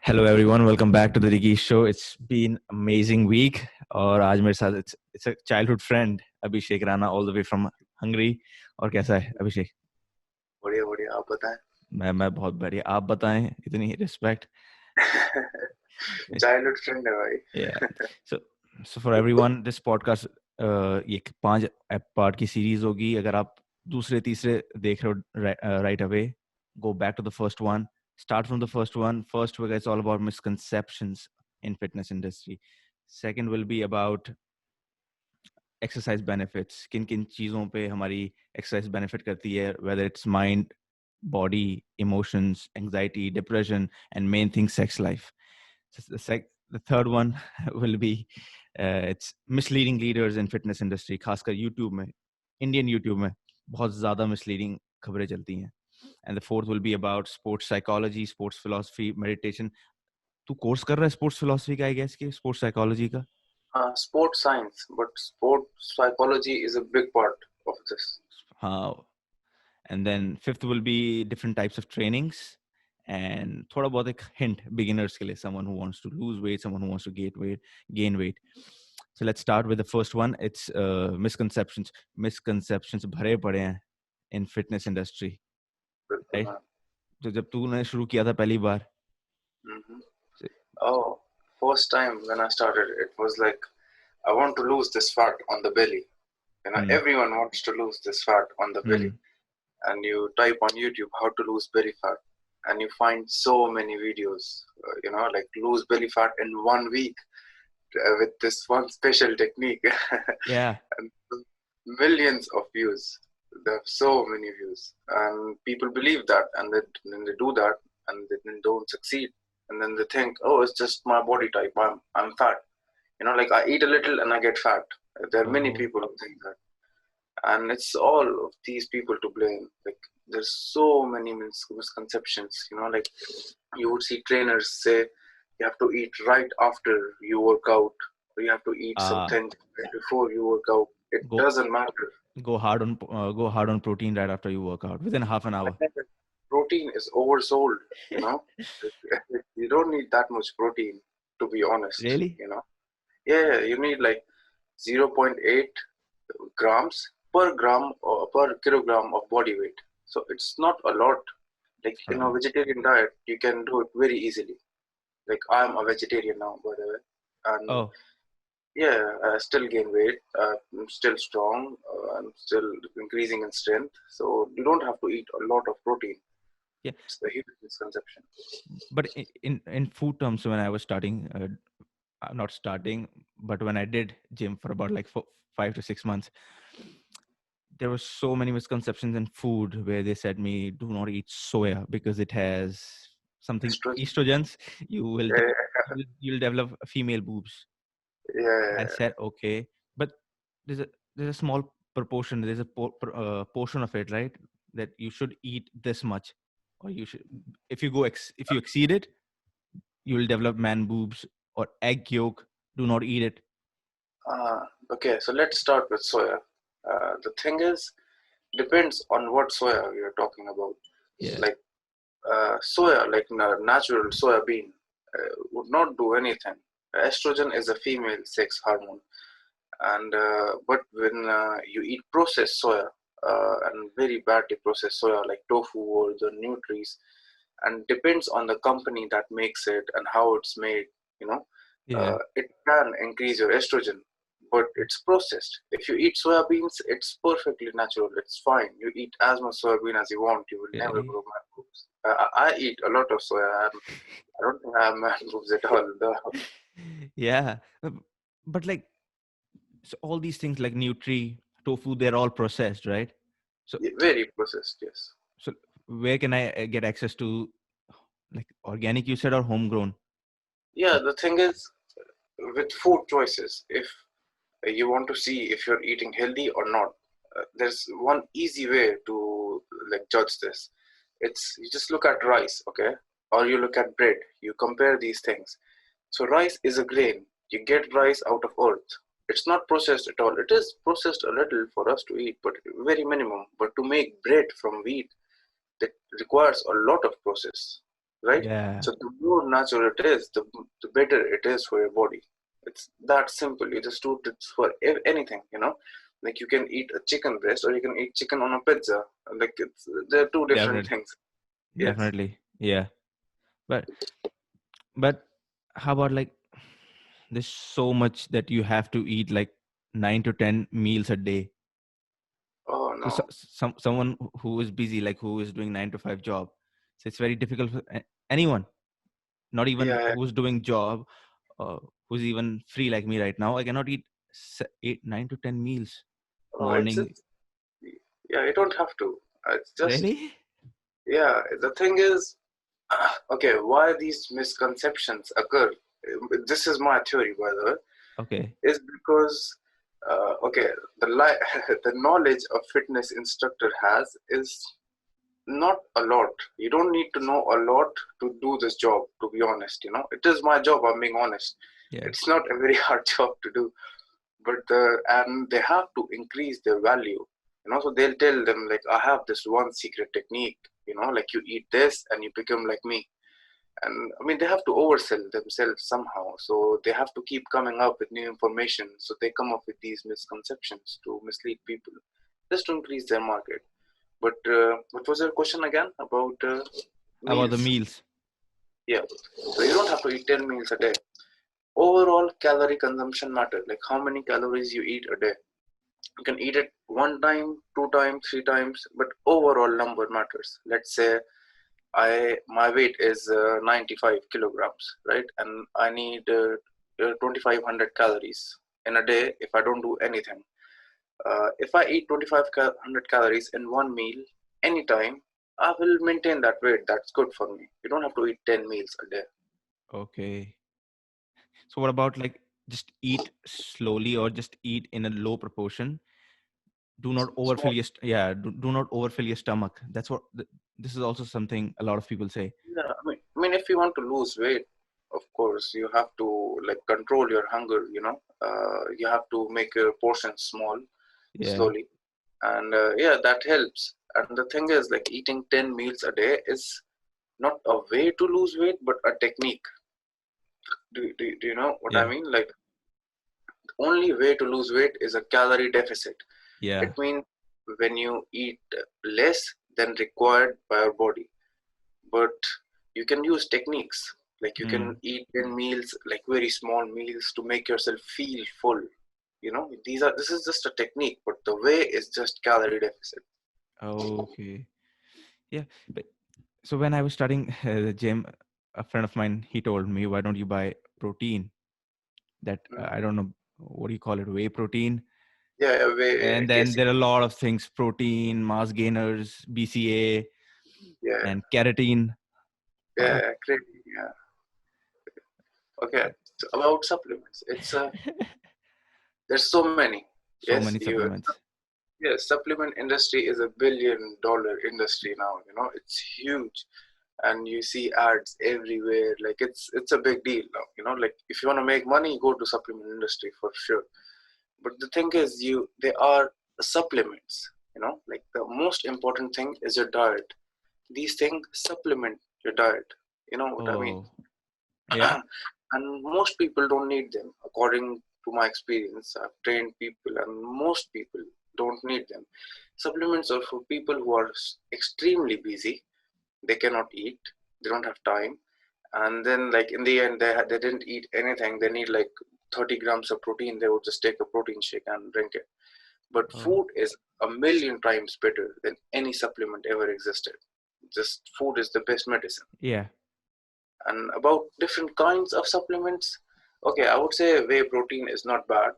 Hello everyone, welcome back to the DIGGY show. It's been amazing week और आज मेरे साथ it's a childhood friend Abhishek Rana all the way from Hungary. और कैसा है अभिषेक? बढ़िया बढ़िया आप बताएं. मैं बहुत बढ़िया. आप बताएं, इतनी रिस्पेक्ट. चाइल्डहुड फ्रेंड है भाई. Yeah. So for everyone, this podcast ये 5 पार्ट की सीरीज होगी. अगर आप दूसरे तीसरे देख रहे हो right away, go back to the first one. Start from the first one. First, it's all about misconceptions in fitness industry. Second will be about exercise benefits. किन किन चीज़ों पे हमारी exercise benefit करती है, whether it's mind, body, emotions, anxiety, depression, and main thing, sex life. The third one will be it's misleading leaders in fitness industry. खासकर YouTube में, Indian YouTube में बहुत ज़्यादा misleading खबरें चलती हैं. And the fourth will be about sports psychology, sports philosophy, meditation. तू course कर रहा है स्पोर्ट्स फिलोसफी का, आई गेस, कि स्पोर्ट्स साइकोलॉजी का? Sports science, but sports psychology is a big part of this. हाँ. And then fifth will be different types of trainings and थोड़ा बहुत एक hint beginners के लिए, someone who wants to lose weight, someone who wants to gain weight. So let's start with the first one. It's misconceptions. Misconceptions भरे पड़े हैं in fitness industry. Right? तो जब तूने शुरू किया था पहली बार, Oh, first time when I started, it was like, I want to lose this fat on the belly. Everyone wants to lose this fat on the belly. And you type on YouTube how to lose belly fat, and you find so many videos, like lose belly fat in 1 week with this one special technique. Yeah. And millions of views. There are so many views, and people believe that, and then they do that, and then don't succeed, and then they think, oh, it's just my body type. I'm fat. Like I eat a little and I get fat. There are many people who think that, and it's all of these people to blame. Like there's so many misconceptions. Like you would see trainers say you have to eat right after you work out, or you have to eat something right before you work out. It doesn't matter. Go hard on protein right after you work out within half an hour. Protein is oversold. You don't need that much protein, to be honest. Really? Yeah, you need like 0.8 grams per gram or per kilogram of body weight. So it's not a lot. Like in a vegetarian diet, you can do it very easily. Like I'm a vegetarian now, by the way, and yeah, I still gain weight. I'm still strong. I'm still increasing in strength. So you don't have to eat a lot of protein. Yeah, it's the huge misconception. But in food terms, when I was starting, not starting, but when I did gym for about like 5 to 6 months, there were so many misconceptions in food where they said me, do not eat soya because it has something estrogens. You'll develop female boobs. Yeah. I said okay, but there's a small proportion. There's a portion of it, right? That you should eat this much, or you should. If you exceed it, you will develop man boobs or egg yolk. Do not eat it. Okay, so let's start with soya. The thing is, depends on what soya we are talking about. Yeah. Like soya, like natural soya bean, would not do anything. Estrogen is a female sex hormone, and but when you eat processed soya, and very badly processed soya like tofu or the nutries, and depends on the company that makes it and how it's made, it can increase your estrogen, but it's processed. If you eat soya beans, it's perfectly natural. It's fine. You eat as much soya bean as you want. You will never grow man boobs. I eat a lot of soya. I don't think I have man boobs at all. Yeah, but like, so all these things like nutri, tofu, they're all processed, right? So very processed, yes. So where can I get access to, like, organic, you said, or homegrown? Yeah, the thing is, with food choices, if you want to see if you're eating healthy or not, there's one easy way to like judge this. It's you just look at rice, okay, or you look at bread. You compare these things. So rice is a grain. You get rice out of earth. It's not processed at all. It is processed a little for us to eat, but very minimum. But to make bread from wheat, that requires a lot of process. right? Yeah, So the more natural it is, the better it is for your body. It's that simple. You just do it for anything, you know. Like you can eat a chicken breast or you can eat chicken on a pizza. Like they're two different definitely, things. Yes. definitely. Yeah, but but how about like there's so much that you have to eat like 9 to 10 meals a day. Oh So, no. someone who is busy, like who is doing 9 to 5 job, so it's very difficult for anyone, not even Yeah. who's doing job, uh, who's even free like me right now. I cannot eat 8, 9 to 10 meals Oh, morning. it's yeah. You don't have to. It's just Really? yeah. The thing is, okay. Why these misconceptions occur? This is my theory, by the way. Okay. Is because okay, the knowledge a fitness instructor has is not a lot. You don't need to know a lot to do this job, to be honest. You know, it is my job, I'm being honest. Yeah. It's not a very hard job to do, but and they have to increase their value, you know. So they'll tell them like, I have this one secret technique, you know, like you eat this and you become like me. And I mean, they have to oversell themselves somehow, so they have to keep coming up with new information, so they come up with these misconceptions to mislead people just to increase their market. But what was your question again about How about the meals? meals? Yeah, so you don't have to eat 10 meals a day. Overall calorie consumption matter, like how many calories you eat a day. You can eat it one time, two times, three times, but overall number matters. Let's say I my weight is 95 kilograms, right? And I need 2500 calories in a day if I don't do anything. If I eat 2500 calories in one meal anytime, I will maintain that weight. That's good for me. You don't have to eat 10 meals a day. Okay. So what about like just eat slowly or just eat in a low proportion? Do not overfill Small. your do not overfill your stomach. That's what this is also something a lot of people say. Yeah, I mean, if you want to lose weight, of course, you have to like control your hunger. You know, you have to make your portions small, Yeah. slowly, and yeah, that helps. And the thing is, like eating 10 meals a day is not a way to lose weight, but a technique. Do you know what I Yeah. mean? Like, the only way to lose weight is a calorie deficit. It Yeah. means when you eat less than required by your body. But you can use techniques, like you can Hmm. eat 10 meals, like very small meals, to make yourself feel full. You know, this is just a technique, but the way is just calorie deficit. Okay. Yeah. But so when I was studying the gym, a friend of mine, he told me, why don't you buy protein? That Mm. I don't know what do you call it, whey protein. Yeah, yeah, way And then there casing. are a lot of things: protein, mass gainers, BCA, Yeah, and keratin. Uh, yeah, great. Yeah. Okay. So about supplements, it's there's so many. so Yes, many you. supplements. Yes, supplement industry is $1 billion industry now. You know, it's huge, and you see ads everywhere. Like it's a big deal now. You know, like if you want to make money, go to supplement industry for sure. But the thing is, they are supplements. You know, like the most important thing is your diet. These things supplement your diet. You know what I mean? Oh, yeah. And most people don't need them, according to my experience. I've trained people, and most people don't need them. Supplements are for people who are extremely busy. They cannot eat, they don't have time, and then like in the end they didn't eat anything. They need like 30 grams of protein. They would just take a protein shake and drink it. But Oh, food is a million times better than any supplement ever existed. Just food is the best medicine. yeah. And about different kinds of supplements, okay, I would say whey protein is not bad.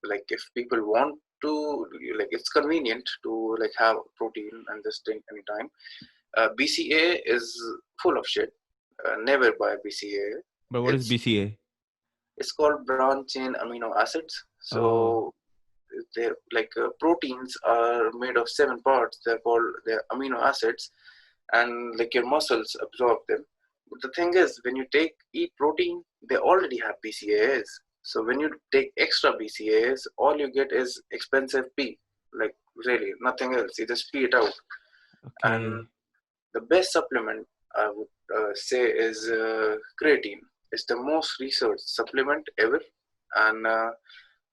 Like if people want to, like it's convenient to like have protein and just drink anytime. BCA is full of shit. Never buy BCA. But what is it's BCA? it's called branch chain amino acids. Oh, So they're like proteins are made of 7 parts. They're called, they're amino acids, and like your muscles absorb them. But the thing is, when you eat protein, they already have BCAAs. So when you take extra BCAAs, all you get is expensive pee. Like really, nothing else. You just pee it out. And okay. the best supplement I would say is creatine. It's the most researched supplement ever, and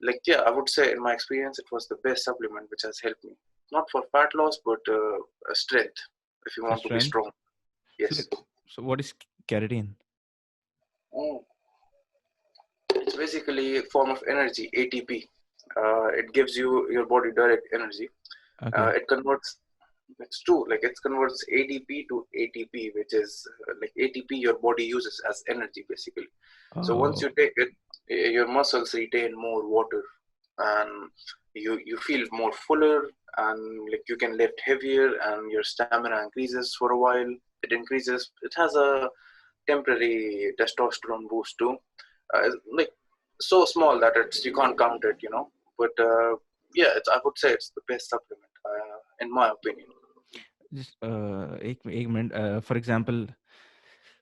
like yeah, I would say in my experience, it was the best supplement which has helped me. Not for fat loss, but strength. If you For want to be strength. strong, So, yes. so what is keratin? Mm. It's basically a form of energy, ATP. It gives you your body direct energy. Okay. It converts. It's true. Like it converts ADP to ATP, which is like ATP your body uses as energy basically. So once you Oh, take it, your muscles retain more water, and you feel more fuller, and like you can lift heavier, and your stamina increases for a while. It increases. It has a temporary testosterone boost too. Like so small that it's you can't count it, you know. But yeah, I would say it's the best supplement in my opinion. just एक minute. For example,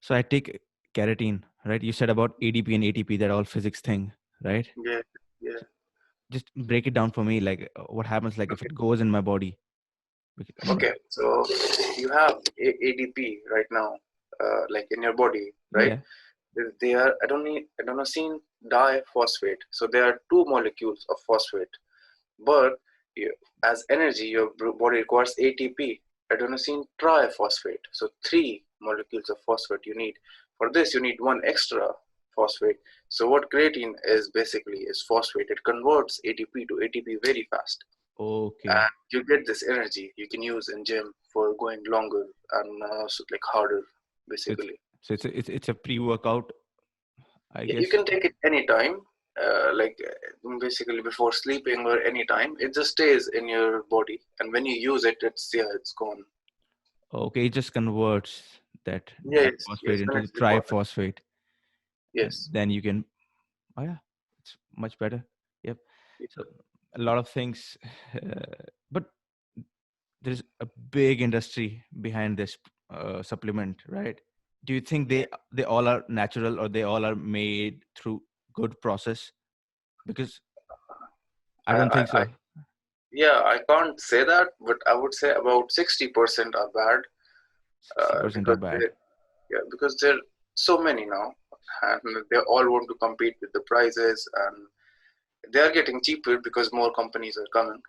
so I take keratin, right? You said about ADP and ATP, that all physics thing, right? Yeah, yeah. So just break it down for me, like what happens, like if Okay, it goes in my body. okay. So you have ADP right now, like in your body, right? Yeah. They are adenosine diphosphate. So there are two molecules of phosphate. But you, as energy, your body requires ATP, adenosine triphosphate. So three molecules of phosphate you need. For this, you need one extra phosphate. So what creatine is basically is phosphate. It converts ATP to ATP very fast, Okay. and you get this energy you can use in gym for going longer and so like harder, So it's basically. it's a pre-workout, I You guess. can take it anytime, basically before sleeping or anytime. It just stays in your body, and when you use it, it's gone. Okay, it just converts that Yes, diphosphate yes, when into the it's required. triphosphate, and Yes. then you can. Oh yeah, it's much better. Yep. So a lot of things, but there's a big industry behind this supplement, right? Do you think Yeah. they all are natural, or they all are made through good process? Because I I, don't I, think I, so. yeah, I can't say that, but I would say about 60% are bad, 60% are because bad. yeah, because there are so many now, and they all want to compete with the prices, and they are getting cheaper because more companies are coming.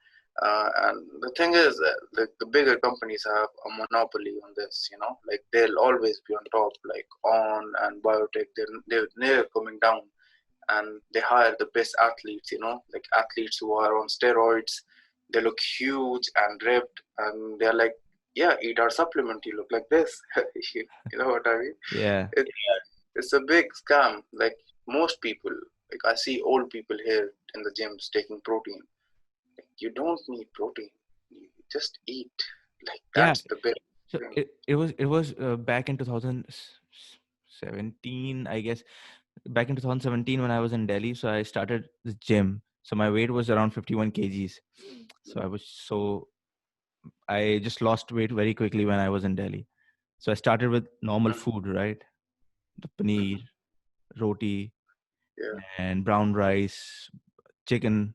And the thing is, the bigger companies have a monopoly on this. You know, like they'll always be on top, like On and Biotech. They're never coming down, and they hire the best athletes. You know, like athletes who are on steroids. They look huge and ripped, and they're like, "Yeah, eat our supplement. You look like this." You know what I mean? Yeah. It, it's a big scam. Like most people, like I see old people here in the gyms taking protein. You don't need protein. You just eat. Like Yeah. that's the big So thing. it was back in 2017, I guess. Back in 2017 when I was in Delhi, so I started the gym. So my weight was around 51 kgs. So I just lost weight very quickly when I was in Delhi. So I started with normal Mm-hmm. food, right? The Mm-hmm. paneer, roti, Yeah. and brown rice, chicken.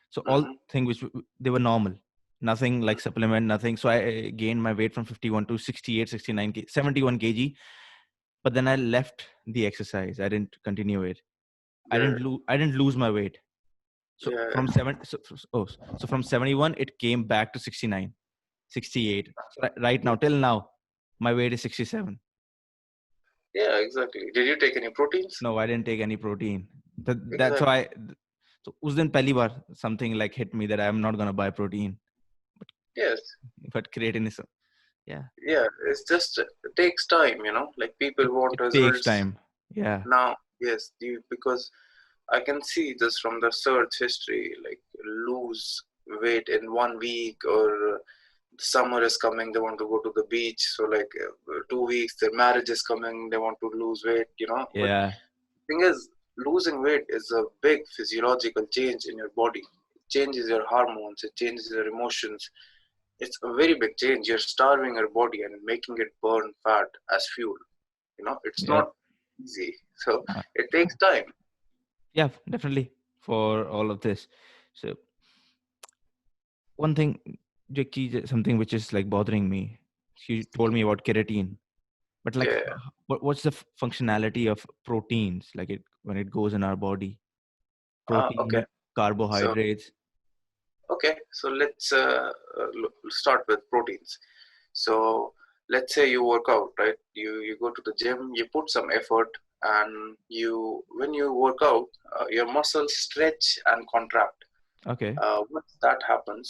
So all Mm-hmm. things which they were normal, nothing like Mm-hmm. supplement, nothing. So I gained my weight from 51 to 68, 69, 71 kg. But then I left the exercise. I didn't continue it. Yeah. I didn't lose my weight. So Yeah. from so from 71 it came back to 69, 68. So right Yeah. now till now my weight is 67. Yeah. Exactly. Did you take any proteins? No, I didn't take any protein. That's Exactly. why. So उस दिन पहली बार something like hit me that I'm not gonna buy protein, but Yes. creatine is, yeah, Yeah. It's just it takes time. You know, like people want it takes results time. Yeah, now. Yes. Because I can see just from the search history, like lose weight in 1 week, or summer is coming, they want to go to the beach. So like 2 weeks, their marriage is coming, they want to lose weight, you know. But yeah, thing is, losing weight is a big physiological change in your body. It changes your hormones, it changes your emotions. It's a very big change. You're starving your body and making it burn fat as fuel. You know, it's yeah, not easy. So uh, it takes time. yeah, definitely for all of this. So one thing, Jackie, something which is like bothering me. She told me about keratin, But like, Yeah. what's the functionality of proteins? Like it when it goes in our body, Okay. protein, So carbohydrates. so let's start with proteins. So let's say you work out, right? You go to the gym, you put some effort, and you when you work out, your muscles stretch and contract. Okay. Once that happens,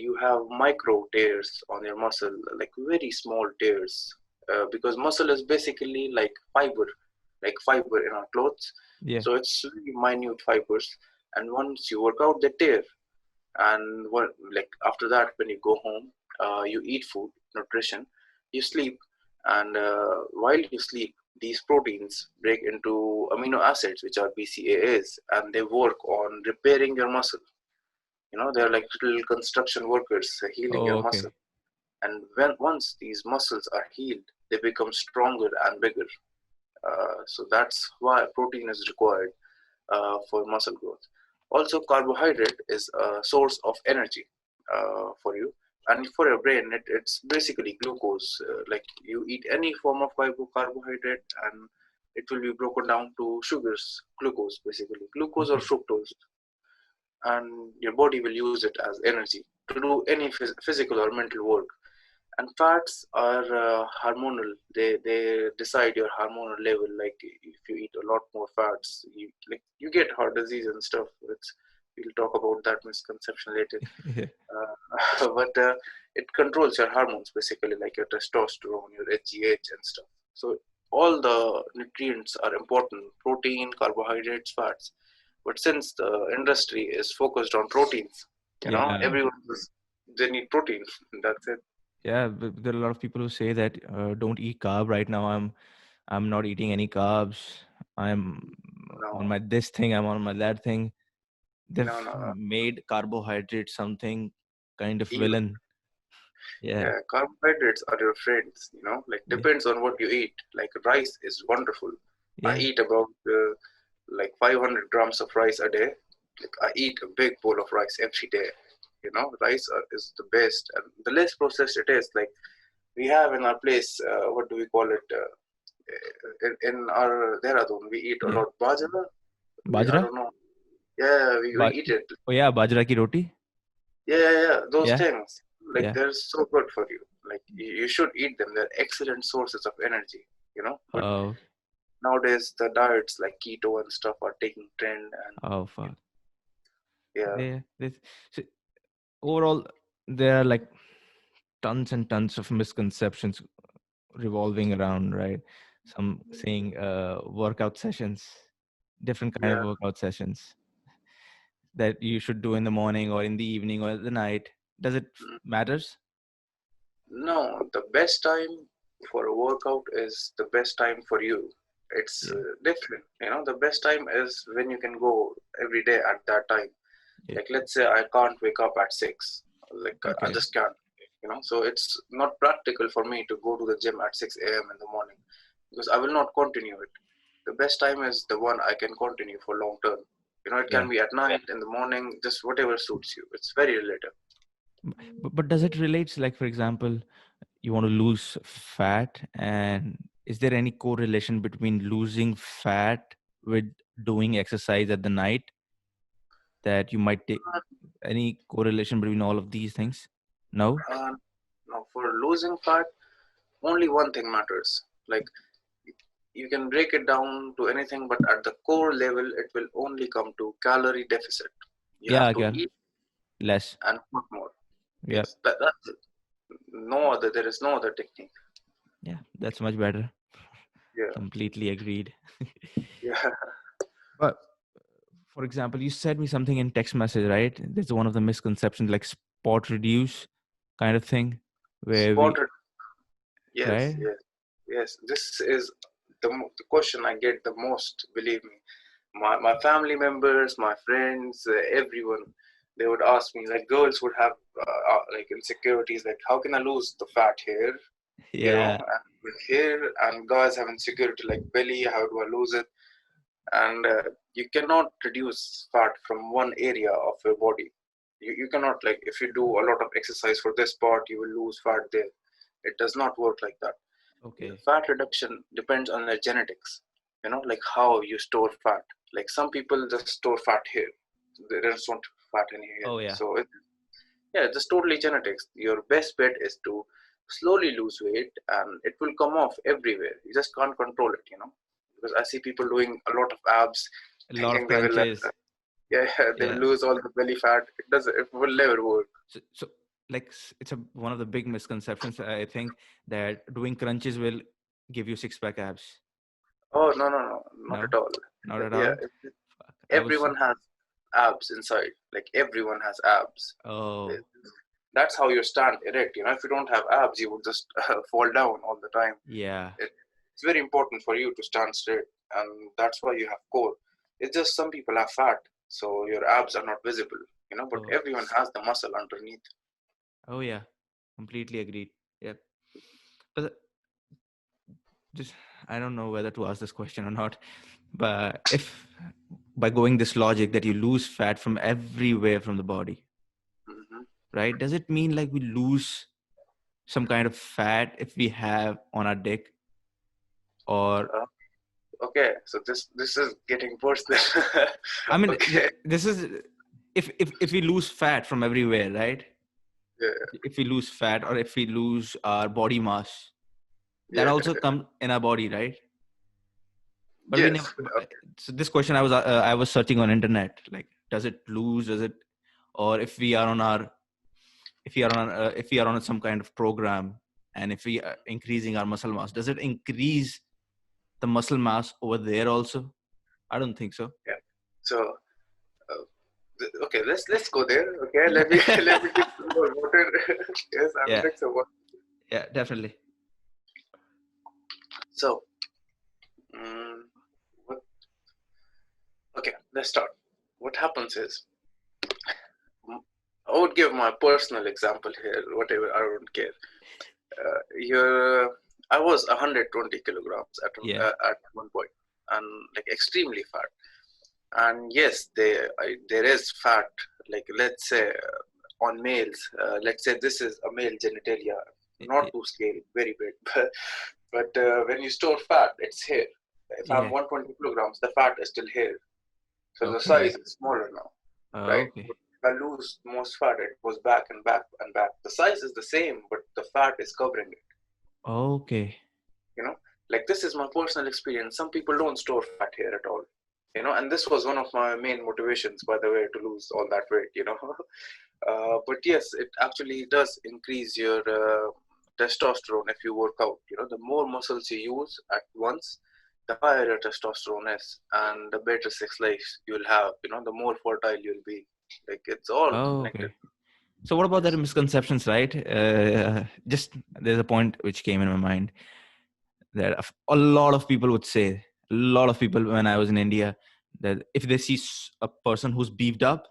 you have micro tears on your muscle, like very small tears, because muscle is basically like fiber in our clothes. Yeah. So it's really minute fibers, and once you work out, they tear. And like after that, when you go home, you eat food, nutrition, you sleep, and while you sleep, these proteins break into amino acids, which are BCAAs, and they work on repairing your muscle. They're like little construction workers healing Oh, your muscle. okay. And once these muscles are healed, they become stronger and bigger. So that's why protein is required for muscle growth. Also, carbohydrate is a source of energy for you. And for your brain, it's basically glucose. Like you eat any form of carbohydrate, and it will be broken down to sugars, glucose basically, glucose or Okay. fructose, and your body will use it as energy to do any physical or mental work. And fats are hormonal. They decide your hormonal level. Like if you eat a lot more fats, you get heart disease and stuff. We'll talk about that misconception later. Yeah. But it controls your hormones basically, like your testosterone, your HGH and stuff. So all the nutrients are important: protein, carbohydrates, fats. But since the industry is focused on proteins, Yeah. everyone they need protein. That's it. Yeah. There are a lot of people who say that don't eat carb right now. I'm not eating any carbs. I'm on No, my this thing. I'm on my that thing. They've no. made carbohydrate something kind of Evil. villain. Yeah. Yeah, carbohydrates are your friends. Like Yeah. depends on what you eat. Like rice is wonderful. I Yeah. eat about like 500 grams of rice a day. Like I eat a big bowl of rice every day. Rice is the best, and the less processed it is. Like we have in our place, what do we call it? In our Dehradun, we eat a Yeah. lot bajra. I Bajra? don't know. Yeah, we Ba- eat it. oh yeah, bajra ki roti. Yeah. Those Yeah. things, like Yeah. they're so good for you. Like you should eat them. They're excellent sources of energy. But Oh. nowadays the diets like keto and stuff are taking trend, and Oh fuck. yeah, Yeah. So overall, there are like tons and tons of misconceptions revolving around, right? Some saying workout sessions, different kind of yeah. workout sessions that you should do in the morning or in the evening or the night. Does it Mm. matters? No, the best time for a workout is the best time for you. It's Yeah. different. The best time is when you can go every day at that time. Yeah. Like let's say I can't wake up at 6. Like I Okay. just can't. So it's not practical for me to go to the gym at 6 a.m. in the morning, because I will not continue it. The best time is the one I can continue for long term. It Yeah. can be at night, in the morning, just whatever suits you. It's very relative. But does it relate? Like for example, you want to lose fat, and is there any correlation between losing fat with doing exercise at the night that you might take? Any correlation between all of these things? No. Uh, Now, for losing fat, only one thing matters. Like you can break it down to anything, but at the core level, it will only come to calorie deficit. You Yeah, have to again, eat less. and put more. Yeah. Yes, that's it. No other. There is no other technique. Yeah, that's much better. Yeah, Completely agreed. yeah. But for example, you said me something in text message, right? There's one of the misconceptions like spot reduce kind of thing where we, Spotted. Yes, right? yes. This is the question I get the most. Believe me, my family members, my friends, everyone, they would ask me. Like girls would have like insecurities. Like how can I lose the fat here? Yeah. And with hair, and guys have insecurity like belly. How do I lose it? And you cannot reduce fat from one area of your body. You cannot, like if you do a lot of exercise for this part, you will lose fat there. It does not work like that. Okay. Fat reduction depends on their genetics, like how you store fat. Like some people just store fat here, they don't store fat in here. Oh yeah. So yeah, it's just totally genetics. Your best bet is to slowly lose weight, and it will come off everywhere. You just can't control it, because I see people doing a lot of abs, A lot of thinking they will, crunches. yeah, they will Yeah. lose all the belly fat. It will never work. So like it's one of the big misconceptions, I think, that doing crunches will give you six pack abs. Oh no, no, no, not No, at all. not at Yeah, all. Fuck. I was. everyone has abs inside. Like everyone has abs. Oh That's how you stand erect. If you don't have abs, you would just fall down all the time. yeah. It's very important for you to stand straight, and that's why you have core. It's just some people have fat, so your abs are not visible. But Oh everyone has the muscle underneath. oh yeah. Completely agreed. Yeah. But just I don't know whether to ask this question or not. But if by going this logic that you lose fat from everywhere from the body, Hmm. right? Does it mean like we lose some kind of fat if we have on our dick, or Uh, okay, so this is getting personal. I mean Okay, this is if we lose fat from everywhere, right? yeah, If we lose fat or if we lose our body mass, that yeah, also comes in our body, right? But we never. yes. So this question I was searching on internet, like does it lose, does it, or if we are on our if we are on some kind of program, and if we are increasing our muscle mass, does it increase the muscle mass over there also? I don't think so. Yeah. So okay, let's go there. Okay, let me get some more water. Yes, I'll Yeah, drink some water. yeah, definitely. So, um, what, okay, let's start. What happens is, mm, I would give my personal example here. Whatever, I don't care. You're, I was 120 kilograms Yeah, at one point, and like extremely fat. And yes, there is fat. Like let's say on males, let's say this is a male genitalia, not to scale, very big, but when you store fat, it's here. If I'm yeah. 120 kilograms, the fat is still here, so the size Okay. is smaller now, right? Okay. But if I lose most fat, it goes back and back and back. The size is the same, but the fat is covering it. Okay. you know like this is my personal experience. Some people don't store fat here at all, and this was one of my main motivations, by the way, to lose all that weight. But yes, it actually does increase your testosterone if you work out. The more muscles you use at once, the higher your testosterone is, and the better sex life you'll have. The more fertile you'll be. Like it's all connected. Okay. So what about that Yes. misconceptions, right? Just there's a point which came in my mind that a lot of people would say, a lot of people when I was in India, that if they see a person who's beefed up,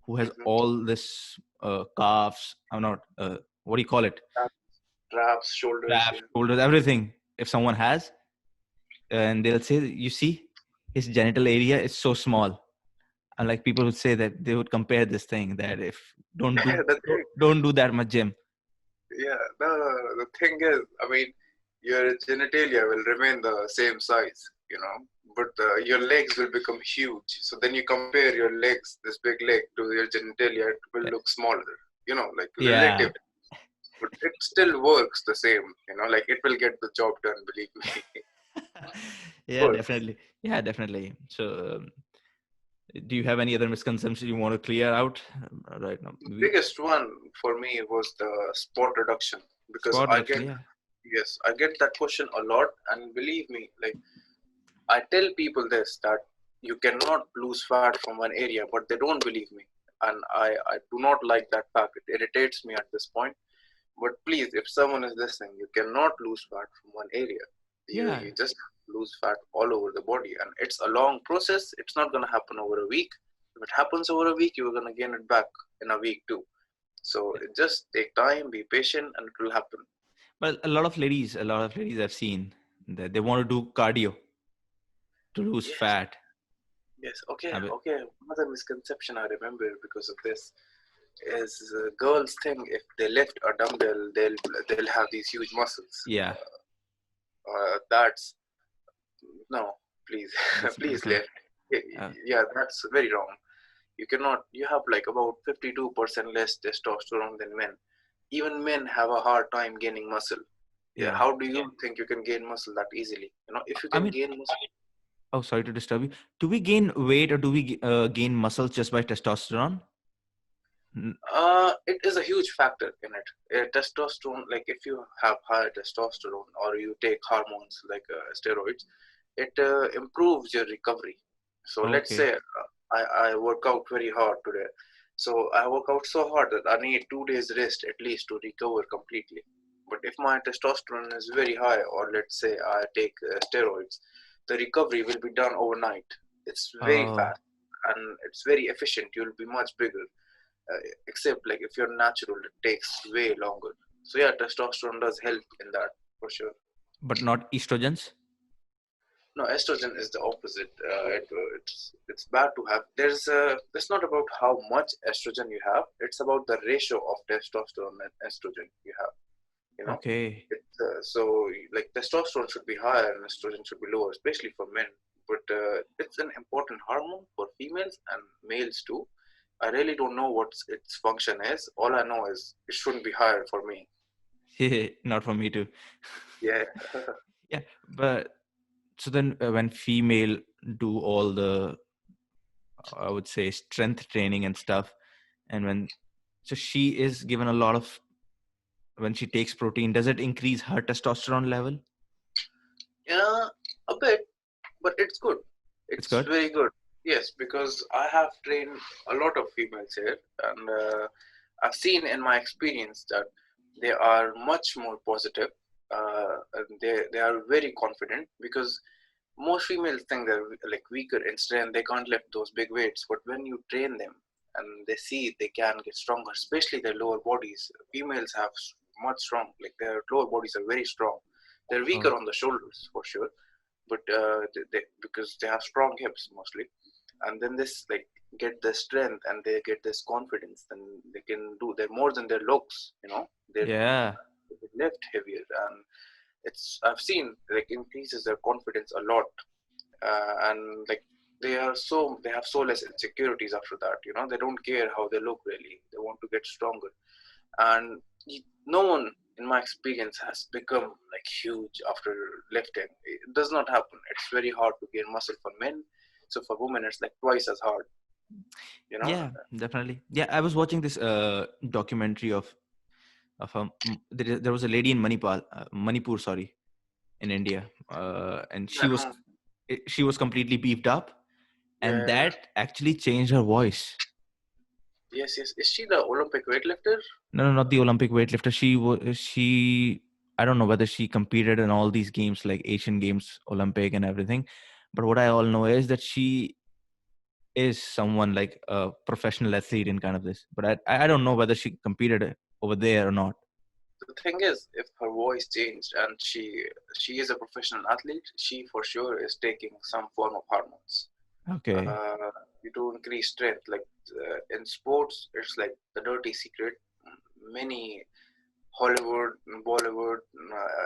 who has Mm-hmm. all this calves, I'm not, what do you call it? Traps, shoulders. Traps, Yeah. shoulders, everything. If someone has, and they'll say, you see, his genital area is so small. And like people would say that they would compare this thing that if the thing don't do that much gym. Yeah, no. The thing is, I mean, your genitalia will remain the same size, but your legs will become huge. So then you compare your legs, this big leg, to your genitalia, it will look smaller, like Yeah. relative. But it still works the same, like it will get the job done, believe me. Yeah, But definitely. Yeah, definitely. So, do you have any other misconceptions you want to clear out right now? the biggest one for me was the spot reduction, because Spot reduction. Yeah. yes, I get that question a lot, and believe me, like I tell people this, that you cannot lose fat from one area, but they don't believe me. And I do not like that fact. It irritates me at this point. But please, if someone is listening, you cannot lose fat from one area. Yeah. You just lose fat all over the body. And it's a long process. It's not going to happen over a week. If it happens over a week, you're going to gain it back in a week too. So it just take time, be patient, and it will happen. But a lot of ladies I've seen that they want to do cardio to lose Yes, fat. yes. Okay, I mean, okay. Another misconception I remember because of this is girls think if they lift a dumbbell, they'll have these huge muscles. yeah. That's no, please, please That's not. left. Y- Uh, Yeah, that's very wrong. You cannot. You have like about 52% less testosterone than men. Even men have a hard time gaining muscle. Yeah, yeah. how do you think you can gain muscle that easily? If you I can mean, gain muscle, oh, sorry to disturb you. Do we gain weight or do we gain muscles just by testosterone? it is a huge factor in it. Testosterone, like if you have higher testosterone or you take hormones like steroids, it improves your recovery. So let's Okay. say I work out very hard today. So I work out so hard that I need 2 days rest at least to recover completely. But if my testosterone is very high, or let's say I take steroids, the recovery will be done overnight. It's very Oh, fast and it's very efficient. You'll be much bigger. Except like if you're natural, it takes way longer. So yeah, testosterone does help in that for sure. but not estrogens? No, estrogen is the opposite. It's bad to have. It's not about how much estrogen you have. It's about the ratio of testosterone and estrogen you have. You know, Okay. so like testosterone should be higher and estrogen should be lower, especially for men. But it's an important hormone for females and males too. I really don't know what its function is. All I know is it shouldn't be higher for me. Not for me too. Yeah. Yeah, but so then when female do all the, I would say, strength training and stuff, and when so she is given a lot of, when she takes protein, does it increase her testosterone level? Yeah, a bit, but it's good. It's It's good. very good. Yes, because I have trained a lot of females here, and I've seen in my experience that they are much more positive. And they are very confident because most females think they're like weaker in strength. They can't lift those big weights, but when you train them and they see they can get stronger, especially their lower bodies. Females have much strong, like their lower bodies are very strong. They're weaker Oh, on the shoulders for sure, but because they have strong hips mostly, and then this like get the strength and they get this confidence, then they can do. They're more than their looks, yeah, they lift heavier, and I've seen like increases their confidence a lot, and like they have so less insecurities after that. They don't care how they look really. They want to get stronger, and no one in my experience has become like huge after lifting. It does not happen. It's very hard to gain muscle for men, so for women it's like twice as hard you know yeah, definitely. Yeah, I was watching this documentary of there was a lady in Manipur, sorry, in India, and I know. she was completely beefed up, and Yeah. that actually changed her voice. Yes, yes, is she the Olympic weightlifter? No, no, not the Olympic weightlifter. She I don't know whether she competed in all these games like Asian Games, Olympic, and everything. But what I all know is that she is someone like a professional athlete in kind of this. But I don't know whether she competed over there or not. The thing is, if her voice changed and she is a professional athlete, she for sure is taking some form of hormones Okay. uh, to increase strength. Like in sports, it's like the dirty secret. Many Hollywood, Bollywood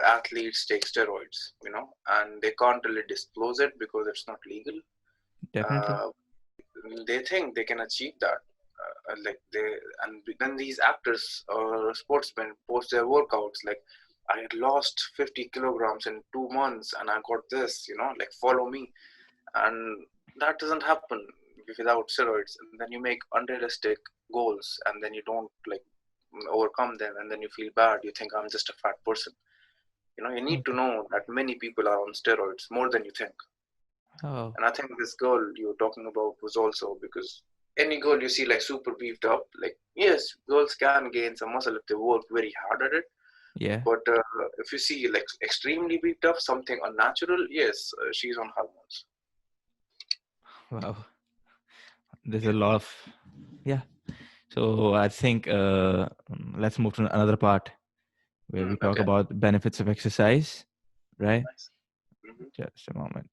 athletes take steroids, and they can't really disclose it because it's not legal. Definitely. Uh, they think they can achieve that. Like and then these actors or sportsmen post their workouts like, I had lost 50 kilograms in 2 months and I got this, like follow me. And that doesn't happen without steroids. And then you make unrealistic goals and then you don't like overcome them, and then you feel bad. You think I'm just a fat person. You need to Okay. know that many people are on steroids more than you think. Oh, And I think this girl you were talking about was also because any girl you see like super beefed up, like yes, girls can gain some muscle if they work very hard at it. yeah. But if you see like extremely beefed up, something unnatural, yes, she's on hormones. Wow. There's Yeah. a lot of, yeah. So I think let's move to another part where we talk Okay. about benefits of exercise, right? Nice. Hmm. Just a moment.